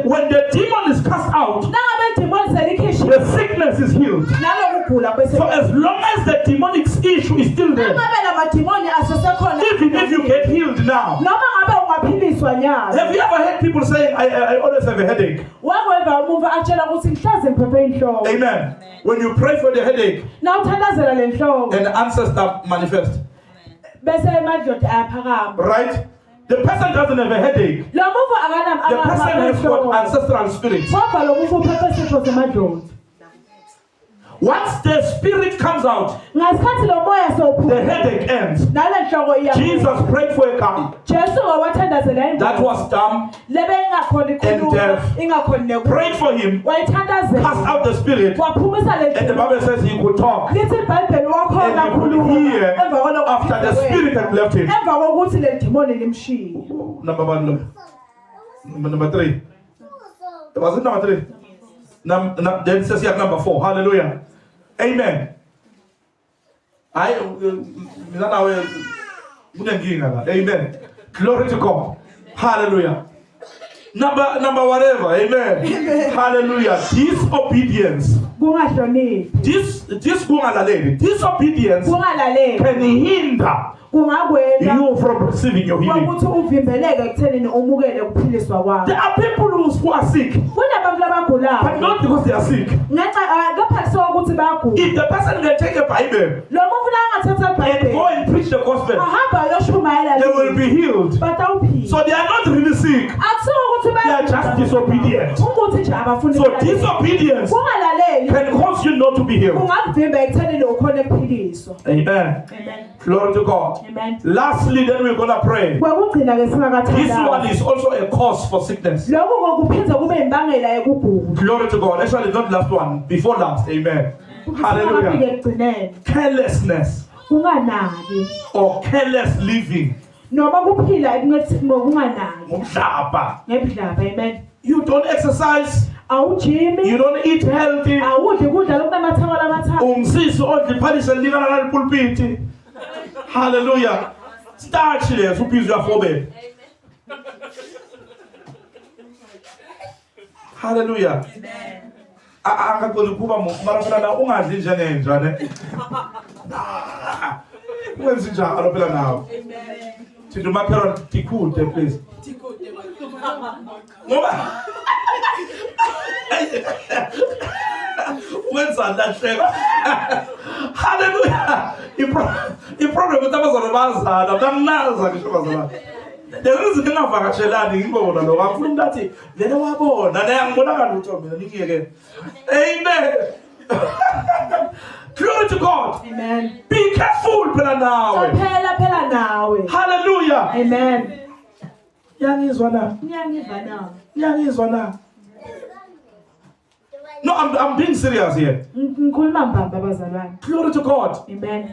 When the demon is cast out, nangabe idimoni selikhishiwe the sickness is healed. nalokugula bese So as long as the demonic issue is still there, nangabe lamadimoni asesekhona even if you get healed now, noma ngabe ungaphiliswa nyalo have you ever heard people saying, I always have a headache? wakweva umuntu atshela ukuthi ngihlaze ngiphephe inhloko Amen. When you pray for the headache na uthandazela le nhloko and the answers start manifest, bese amadlozi ayaphakama right? The person doesn't have a headache. lo muntu The person has got ancestral spirits. kodwa lo muntu uphephe isifo semadlozi Once the spirit comes out, ngasikhathi lo moya the sewuphuma headache ends. nale nhloko iya Jesus prayed for a guy Jesu ngawathandazela that was dumb, lebe ingakhona ikhuluma deaf. ingakhona neku prayed for him, wayithandazela cast out the spirit, waphumisa le and the Bible says he could talk. lithi ibhayibheli wakhona And he could khuluma hear emva kwalokho after the spirit had left him. emva kokuthi le demoni limshiye Number one, look. Number three. Was it number three? Then it says here number 4. Hallelujah. Amen. Amen. Glory to God. Hallelujah. Number whatever. Amen. Hallelujah. Disobedience. kungahloniphi Disobedience kungalaleli can hinder kungakwela you from receiving your healing. ukuthi uvimbeleke ekuthenini umukele ukuphiliswa kwakho There are people who are sick, kunabantu but labagulayo not because they are sick. ngenxa kaphathisa ukuthi bayagula If the person can take a Bible lo muntu la angathatha and go ibhayibheli and preach the gospel, ahamba ayoshumayela they will be healed. batawuphila So they are not really sick. akusiwo ukuthi They are just disobedient. ukuthi nje abafuni So disobedience kungalaleli can cause you not to be healed. kungakuvimba ekuthenini ukhona ekuphiliso Amen. amen Glory to God. amen Lastly, then we're going to pray. kwekugcina ke This one singakathandazi is also a cause for sickness. lokhu kokuphindza kube imbangela yekugula Glory to God. Actually, not last one, before last. Amen. Hallelujah. singafike ekugcineni Carelessness kunganaki or careless living. noma kuphila ngokunganaki Umhlaba. ngebudlaba amen You don't exercise. awujimi You don't eat healthy. awudli kudla lokunamathambo lamathathu Umsisi odli phalisha lingana nali pulpiti. Hallelujah. Starch le supizwa fobe. Hallelujah. Angaqoli kuba mara na ungadli njengenja ne. Wenzi njalo phela nawo. Thithi umakhelwane tikhude please. Ngoba wenza lahleka. Hallelujah. Iproblem ukuthi abazalwane bazana bamnaza ngisho abazalwane. The reason ngingavakashelani ngibona lo ngafuna ukuthi lena wabona naye ngibonakala ukuthi mina ngiyeke. Amen. Glory to God. amen Be careful phela nawe. phela nawe Hallelujah. amen Yangizwa na. ngiyangiva nawe Yangizwa na. No, I'm being serious here. ngikhuluma mbamba abazalwane Glory to God. amen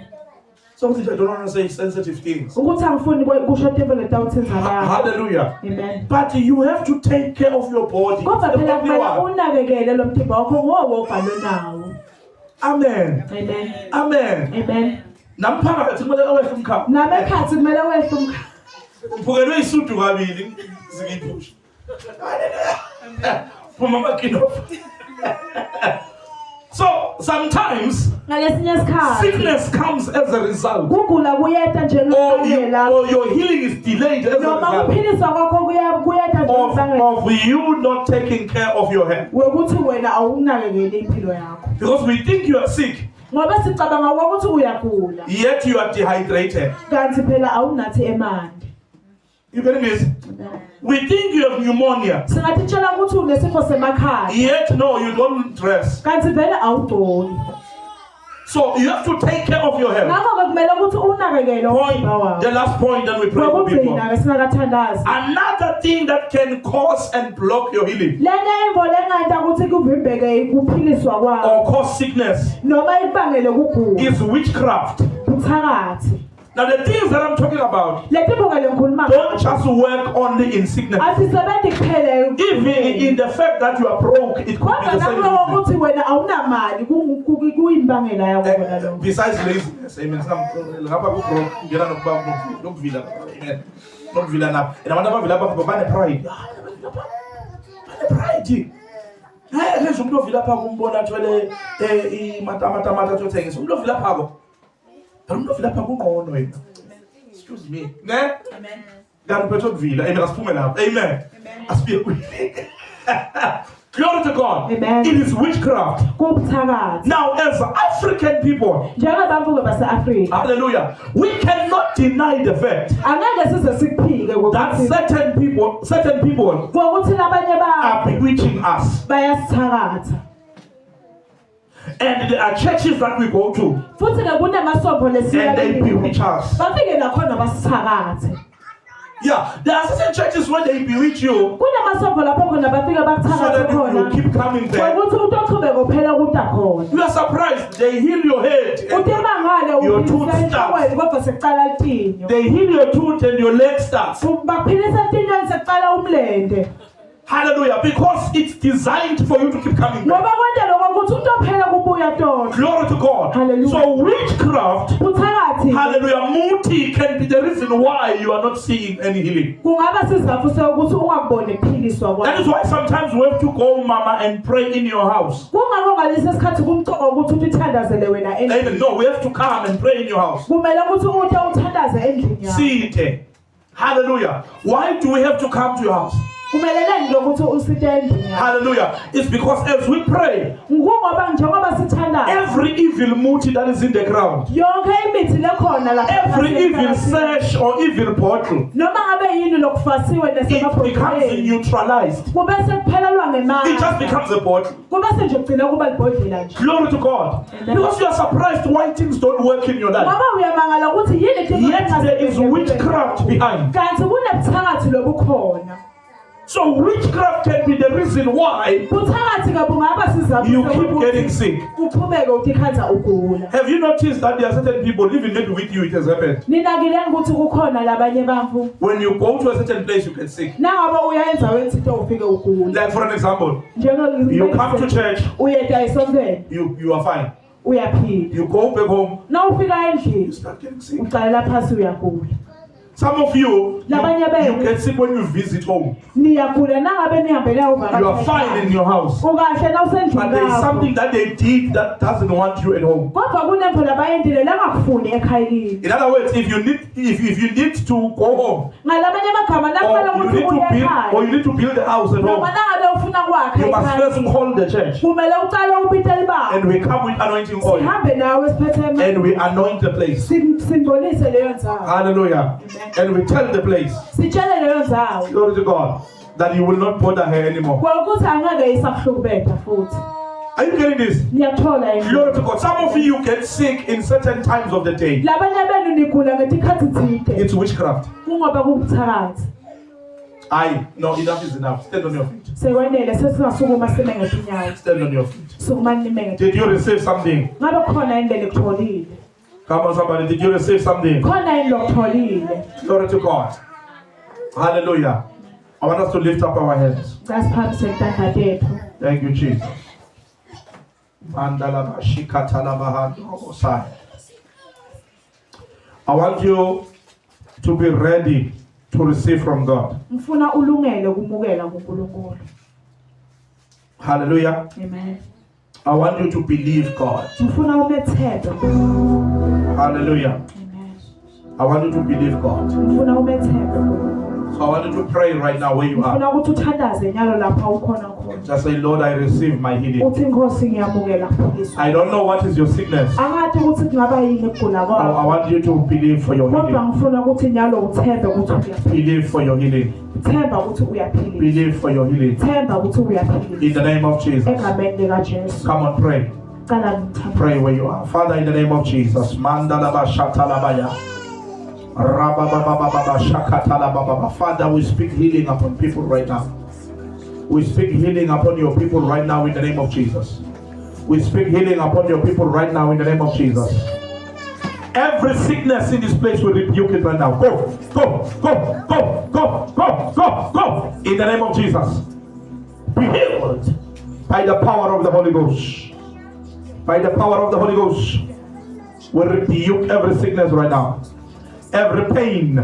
Something I don't want to say sensitive things. ukuthi angifuni kusho tebele tawuthenza abantu Hallelujah. amen But you have to take care of your body. kodwa The phela only kumele one. unakekele lo mthimba wakho ngowo obhalwe nawo Amen. amen Amen. amen Namphakathi kumele awehla umkhapha. nabekhathi kumele wehle umkhathi Uphukelwe isudu kabili zikiphusha. Hallelujah. Phuma amakino. So sometimes ngalesinye isikhathi sickness comes as a result. kugula kuyeta njengembangela Or your healing is delayed as a noma result kuphiliswa kwakho kuyeta njengembangela of you not taking care of your health. wekuthi wena awunakekeli impilo yakho Because we think you are sick, ngoba sicabanga ukuthi uyagula yet you are dehydrated. kanti phela awunathi emanti You getting this? We think you have pneumonia, singatitshela ukuthi unesifo semakhala yet no, you don't dress. kanti vele awugcoli So you have to take care of your health. ngakho-ke kumele ukuthi unakekele umzimba wakho The last point that we pray for people. kwekugcina-ke singakathandazi Another thing that can cause and block your healing lena imvo lengayenta ukuthi kuvimbeke kuphiliswa kwakho or cause sickness noma ikubangele kugula is witchcraft. buthakathi Now the things that I'm talking about Le tipho ke lengikhuluma don't just work only in sickness. asisebenzi kuphela Even in the fact that you are broke, it could be kodwa the same nakulo reason. ukuthi wena awunamali kuyimbangela yakho kona lokho. Besides laziness, amen. Ngapha ku-broke, ngena nokuvila, amen. Nokuvila na. And abantu abavila lapha bane-pride. Bane-pride. Ngenza umuntu ovila lapha kumbona athwele imatamata athengisa. Umuntu ovila lapha umuntu ovila lapha kungqono wena. Excuse me. Ne? Amen. Kanti uphethe ukuvila. Amen. Asiphume lapha. Amen. Asifike. Glory to God. Amen. It is witchcraft. Kubuthakathi. Now, as African people, Njengabantu ke base-Afrika hallelujah, we cannot deny the fact angeke size sikuphike that ngokuthi certain people ngokuthi labanye are bantu bewitching us. bayasithakatha. And there are churches that we go to Futhi ke kunemasonto lesiya and they bewitch us. bafike nakhona basithakathe. Yeah, there are certain churches where they bewitch you Kunemasonto lapho khona bafike so bakuthakathe that you khona. keep coming back. Ngokuthi utochubeka uphela kuta khona. You are surprised. They heal your head. Uthi mangale Your tooth uphilisa starts. enhlokweni kodwa sekuqala itinyo. They heal your tooth and your leg starts. Baphilisa etinyweni sekuqala umlende. Hallelujah. Because it's designed for you to keep coming back. Ngoba kwenta lokho ukuthi utophela kubuya tona. Glory to God. Hallelujah. So witchcraft, Uthakathi hallelujah, muti can be the reason why you are not seeing any healing. kungaba sizathu sokuthi ungakuboni ukuphiliswa That is kwakho. why sometimes we have to go, mama, and pray in your house. Kungako ngalesi sikhathi kumcoka ukuthi utithandazele wena endlini. Amen. No, we have to come and pray in your house. Kumele ukuthi ute uthandaze endlini yakho. See it. Hallelujah. Why do we have to come to your house? Kumele nje ukuthi usite endlini yakho. Hallelujah. It's because as we pray, Ngoba njengoba sithandaza every evil muti that is in the ground, yonke imithi lekhona la every evil search or evil bottle, noma ngabe yini lokufasiwe it becomes nesemabhodleleni neutralized. kube sekuphelelwa ngemali. It just becomes a bottle. Kube nje kugcina kuba libhodlela nje. Glory to God. Amen. Because you are surprised why things don't work in your life. Ngoba uyamangala ukuthi yini into Yet there is witchcraft behind. kanti kunebuthakathi lobukhona. So witchcraft can be the reason why Buthakathi ke bungaba sizathu you keep getting sick. uqhubeke ukikhanza ugula. Have you noticed that there are certain people, even maybe with you it has happened. Ninakileni ukuthi kukhona labanye bantu When you go to a certain place, you get sick. nangabe uyayenza wenza ufike ugula. Like for an example, Njengoko you come to church, uyeta esontweni you are fine. uyaphila. You go back home, Na ufika you endlini start getting sick. uqalela phansi uyagula. Some of you Labanye get sick when you visit home. Niyagula nangabe nihambela You are fine in your house. ukahle na But there is usendlini something that they did that doesn't want you at home. kodwa kunemvo labayendile langakufuni ekhayeni. In other words, if you need to go home, Ngalamanye amagama nakumele or you ukuthi need to uye build, ekhaya. or you need to build a house at Noma home, nangabe ufuna kwakha you must first ekhaya. call the church, Kumele uqale ubitele baba. and we come with anointing oil, Sihambe nawe siphethe and we anoint the place. simbonise leyo ndzawo. Hallelujah. And we tell the place, Sitshele leyo ndzawo. glory to God, that you will not bother her anymore. Ukuthi angeke isakuhlukubetha futhi. Are you getting this? Niyathola yini? Glory to God. Some of you get sick in certain times of the day. Labanye benu nigula ngetikhathi zide. It's witchcraft. Kungoba kubuthakathi. No, enough is enough. Stand on your feet. Sekwenele sesingasukuma sime ngetinyawo. Stand on your feet. Sukumani nime ngetinyawo. Did you receive something? Ngabe khona indlela ekutholile. Come on, somebody. Did you receive something? Khona yini lokutholile. Glory to God. Hallelujah. I want us to lift up our hands. Sasiphamise intanda tethu. Thank you, Jesus. I want you to be ready to receive from God. Ngifuna ulungele ukumukela kuNkulunkulu. Hallelujah. Amen. I want you to believe God. Ngifuna umethembe. Hallelujah. Amen. I want you to believe God. Ngifuna umethembe. So I want you to pray right now where you are. Ngifuna ukuthi uthandaze nyalo lapha ukhona khona. Just say, Lord, I receive my healing. Uthi Nkosi ngiyamukela ukuphiliswa. I don't know what is your sickness. Angathi ukuthi kungaba yini ukugula I kwakho. want you to believe for your Kodwa healing. ngifuna ukuthi nyalo uthembe ukuthi uyaphila. Believe for your healing. Themba ukuthi uyaphila. Believe for your healing. Themba ukuthi In uyaphila. the name of Jesus. Egameni likaJesu. Come on, pray. Qala ngithandaze. Pray where you are. Father, in the name of Jesus. Mandalaba shatalabaya. Rabababababa shakatalababa. Father, we speak healing upon people right now. We speak healing upon your people right now in the name of Jesus. We speak healing upon your people right now in the name of Jesus. Every sickness in this place, we rebuke it right now. Go, go, go, go, go, go, go, go. In the name of Jesus. Be healed by the power of the Holy Ghost. By the power of the Holy Ghost. We rebuke every sickness right now. Every pain,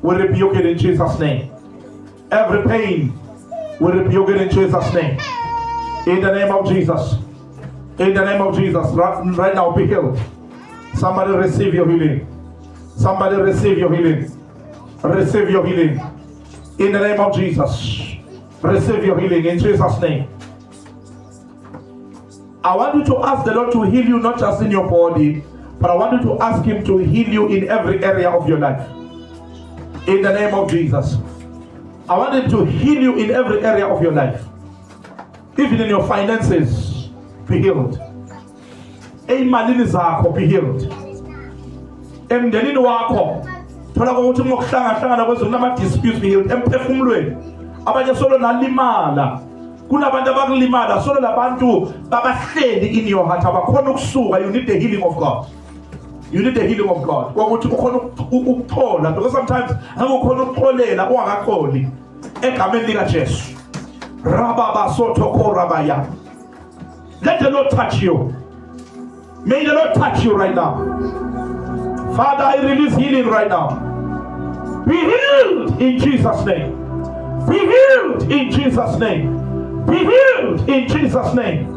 we rebuke it in Jesus' name. Every pain, we rebuke it in Jesus' name. In the name of Jesus. In the name of Jesus. Right now, be healed. Somebody receive your healing. Somebody receive your healing. Receive your healing. In the name of Jesus. Receive your healing in Jesus' name. I want you to ask the Lord to heal you, not just in your body, but I want you to ask Him to heal you in every area of your life. In the name of Jesus. I want Him to heal you in every area of your life. Even in your finances, be healed. Ey'malini zakho, be healed. Emndenini wakho, thola ukuthi ngokuhlangana kwezo nama disputes, be healed. Emphefumulweni, abanye solo nalimala. Kunabantu abakulimala, solo labantu babahleli in your heart, abakhona ukusuka. You need the healing of God. You need the healing of God. Ukuthi ukhona ukuthola, because sometimes akukhona ukutholela ungakatholi egameni lika Jesu. Rababa soto korabaya. Let the Lord touch you. May the Lord touch you right now. Father, I release healing right now. Be healed in Jesus' name. Be healed in Jesus' name. Be healed in Jesus' name.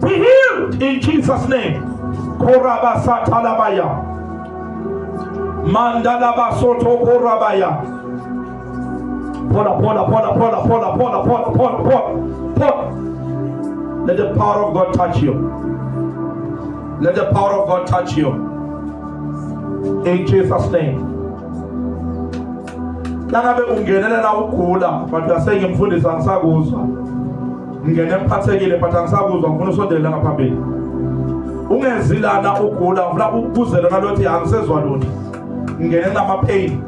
Be healed in Jesus' name. Korabasa talabaya. Mandalaba soto korabaya. Pola. Let the power of God touch you. Let the power of God touch you. In Jesus' name. Langabe ungenelela ukugula, but asenge mfundisi angisakuzwa. Ngene mphathekile but angisakuzwa, ngifuna usondele ngaphambili. Ungezilana ukugula, ngifuna ukuzela nalothi angisezwa lutho. Ngene nama pain.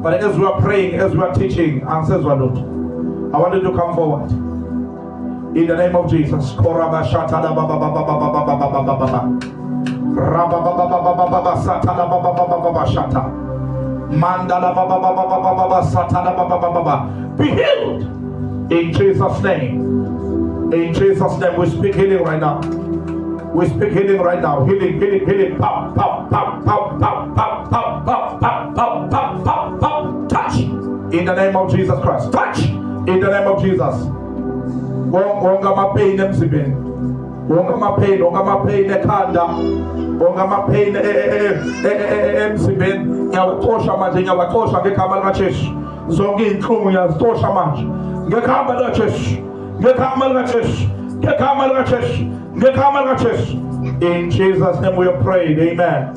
But as we are praying, as we are teaching, angisezwa lutho. I want you to come forward. In the name of Jesus. Koraba shatala baba baba baba baba baba baba. Raba baba baba baba satala baba baba baba shata. Mandala baba baba baba baba satala baba baba baba. Be healed in Jesus' name. In Jesus' name, we speak healing right now. We speak healing right now. Healing. Pop. Touch. In the name of Jesus Christ. Touch. In the name of Jesus. Wonga mapain emzibeni. Wonga mapain ekhanda. Wonga mapain emzibeni. Ngiyawuxosha manje, ngiyawuxosha ngegama lika Jesu. Zonke inhlungu ngiyazixosha manje. Ngegama lika Jesu. Ngegama lika Jesu. Ngegama lika Jesu. Ngegama lika Jesu. In Jesus' name we have prayed. Amen.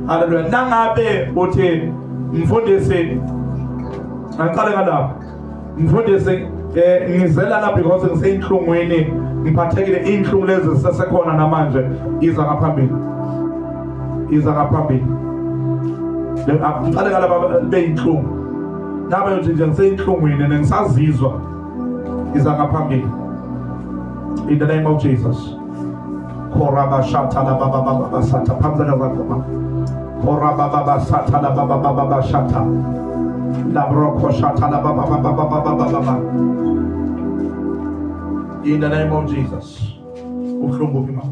Hallelujah. Nangabe uthi mfundisi ngicale ngala. Mfundisi ngizela la because ngiseyinhlungweni, ngiphathekile inhlungu lezi sesekhona namanje, iza ngaphambili. Ngicale ngala beyinhlungu. Nabe uthi nje ngiseyinhlungweni nengisazizwa, iza ngaphambili. In the name of Jesus. Koraba shatala baba baba sata pamzana zakoma. Koraba baba sata la baba baba shata. La broko shatala baba baba baba. In the name of Jesus. Uhlungu pima.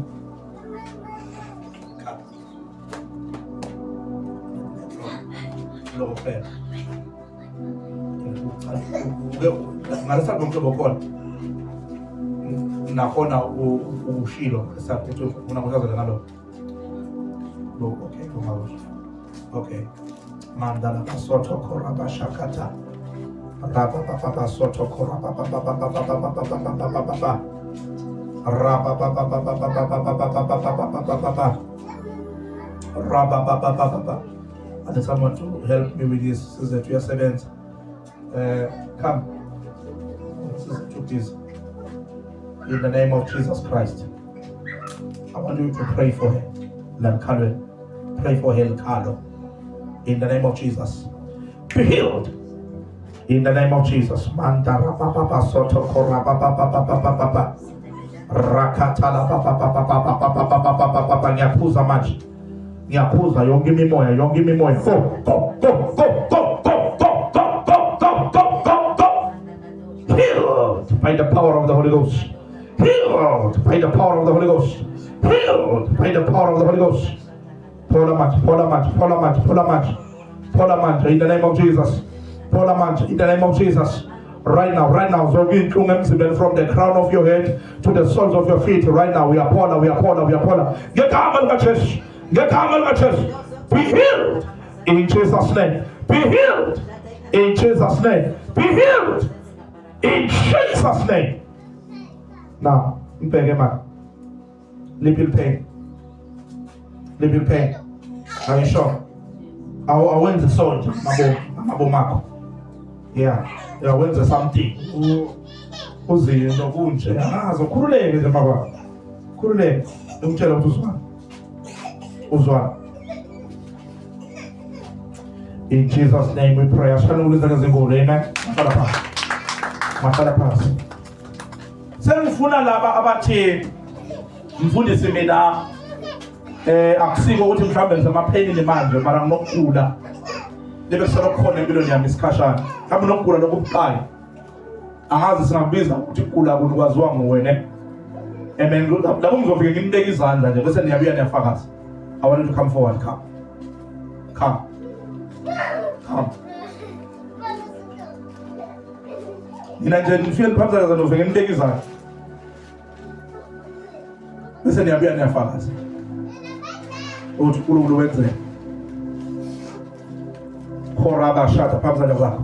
Lo fe. Ngarasa ngomhlobo khona. Nakhona ushilo saphethu unakuzaza ngalo. Okay, okay. Mandala basoto koraba shakata. Raba baba soto koraba baba. Raba baba. I need someone to help me with this. Sister, to your servants. Come. Sister, to this. In the name of Jesus Christ. I want you to pray for her. Pray for her, Carlo. In the name of Jesus. Be healed. In the name of Jesus. Mandara baba soto koraba baba. Rakatala baba nyapuza maji. ngiyakhuza yonke imimoya go healed by the power of the Holy Ghost, healed by the power of the Holy Ghost, healed by the power of the Holy Ghost. Pour a match in the name of Jesus. Pour a match in the name of Jesus. Right now, so from the crown of your head to the soles of your feet. Right now, we are pouring. Get calm, be healed in Jesus' name. Be healed in Jesus' name. Be healed in Jesus' name. Now, little pain. Are you sure? I went to soldier, Mabo. Yeah, went to something. Uzi no kunje. So kuruleke nje baba. Kuruleke. Ngitshela ukuthi uzwana. In Jesus' name we pray. Ashana ulizaka zingolo, amen. Masala phansi. Sengifuna laba abathi mfundisi mina akusiko ukuthi mhlawumbe ngisemapheni manje mara nginokugula lebe selokhona empilweni yami isikhashana mhlawumbe nokugula lokubuqayi angazi singabiza ukuthi ukugula kunukwaziwa nguwe amen. Lapho ngizofike ngimubeke izandla nje bese niyabuya niyafakaza. I want you to come forward. Come mina nje ngifike phambi kwakho ngifike ngimubeke izandla bese niyabuya niyafakaza uthi uNkulunkulu wenze khoraba shata phambi kwakho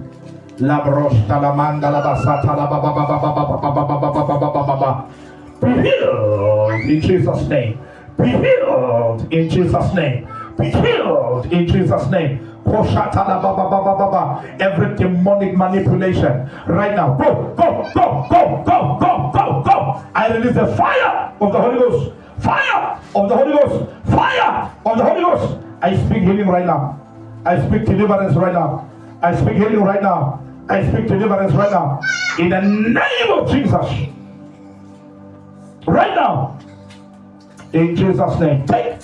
la brosta la manda la basata la baba be healed in Jesus' name. Be healed in Jesus' name. Be healed in Jesus' name. Every demonic manipulation right now, go. I release the fire of the Holy Ghost. Fire of the Holy Ghost. Fire of the Holy Ghost. I speak healing right now. I speak deliverance right now. I speak healing right now. I speak deliverance right now. In the name of Jesus. Right now. In Jesus' name. Take.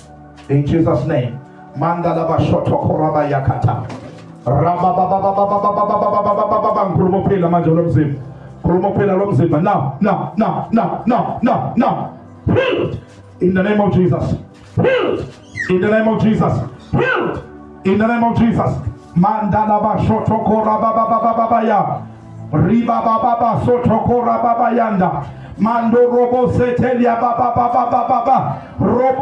In Jesus' name. Mandala bashoto koraba yakata. Raba baba kurumopela majolomzim. Kurumopela lomzim. Now. Healed. In the name of Jesus. Healed. In the name of Jesus. Healed. In the name of Jesus. Mandala bashoto koraba baba ya. Riba baba soto koraba yanda. Mando robo setelia baba robo